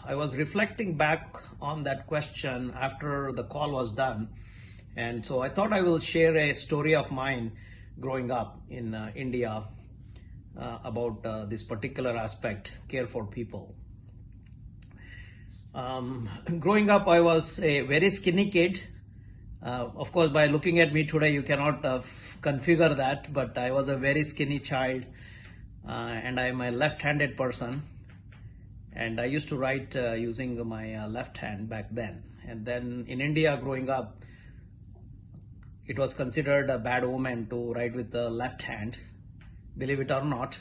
I was reflecting back on that question after the call was done. And so I thought I will share a story of mine growing up in India about this particular aspect, care for people. Growing up, I was a very skinny kid. Of course, by looking at me today, you cannot configure that, but I was a very skinny child, and I'm a left-handed person. And I used to write using my left hand back then. And then in India, growing up, it was considered a bad omen to write with the left hand, believe it or not.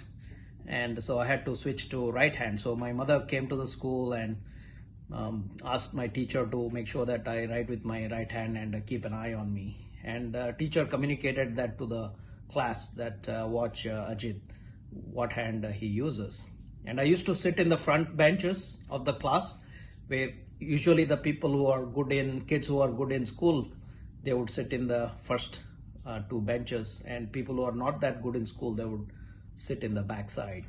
And so I had to switch to right hand. So my mother came to the school and asked my teacher to make sure that I write with my right hand and keep an eye on me. And teacher communicated that to the class that watch Ajit, what hand he uses. And I used to sit in the front benches of the class, where usually the people who are good in, kids who are good in school, they would sit in the first two benches, and people who are not that good in school, they would sit in the back side.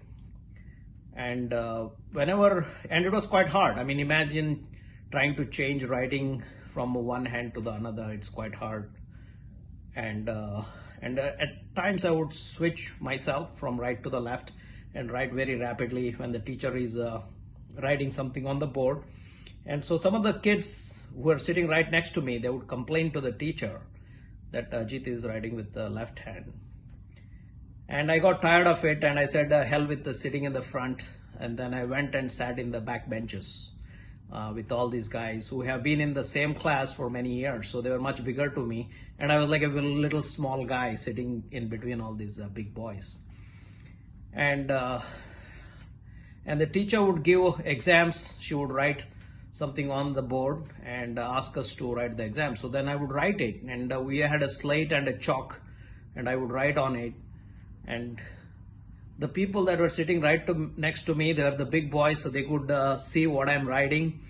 And and it was quite hard. I mean, imagine trying to change writing from one hand to the another, it's quite hard. And at times I would switch myself from right to the left and write very rapidly when the teacher is writing something on the board. And so some of the kids who were sitting right next to me, they would complain to the teacher that Ajit is writing with the left hand. And I got tired of it, and I said, hell with the sitting in the front. And then I went and sat in the back benches with all these guys who have been in the same class for many years. So they were much bigger to me. And I was like a little small guy sitting in between all these big boys. And the teacher would give exams. She would write something on the board and ask us to write the exam. So then I would write it, and we had a slate and a chalk, and I would write on it. And the people that were sitting next to me, they are the big boys, so they could see what I'm writing.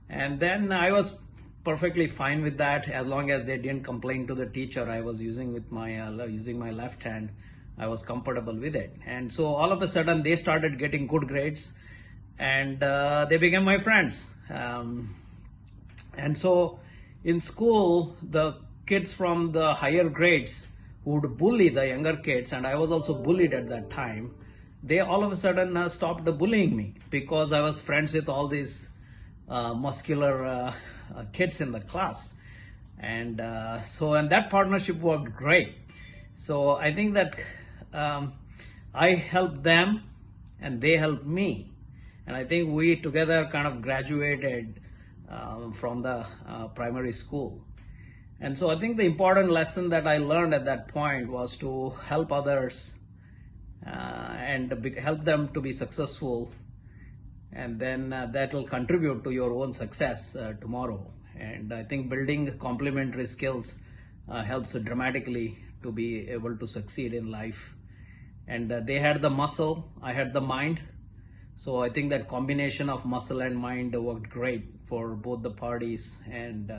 And then I was perfectly fine with that, as long as they didn't complain to the teacher. I was using my left hand. I was comfortable with it. And so all of a sudden they started getting good grades, and they became my friends. And so in school, the kids from the higher grades would bully the younger kids, and I was also bullied at that time. They all of a sudden stopped bullying me because I was friends with all these muscular kids in the class. And that partnership worked great. So I think that I helped them and they helped me. And I think we together kind of graduated from the primary school. And so I think the important lesson that I learned at that point was to help others and help them to be successful. And then that will contribute to your own success tomorrow. And I think building complementary skills helps dramatically to be able to succeed in life. And they had the muscle, I had the mind. So I think that combination of muscle and mind worked great for both the parties, and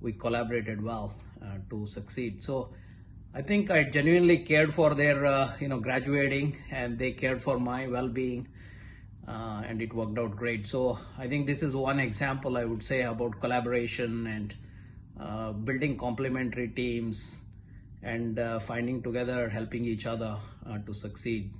we collaborated well to succeed. So I think I genuinely cared for their graduating, and they cared for my well-being, and it worked out great. So I think this is one example I would say about collaboration and building complementary teams and finding together, helping each other to succeed.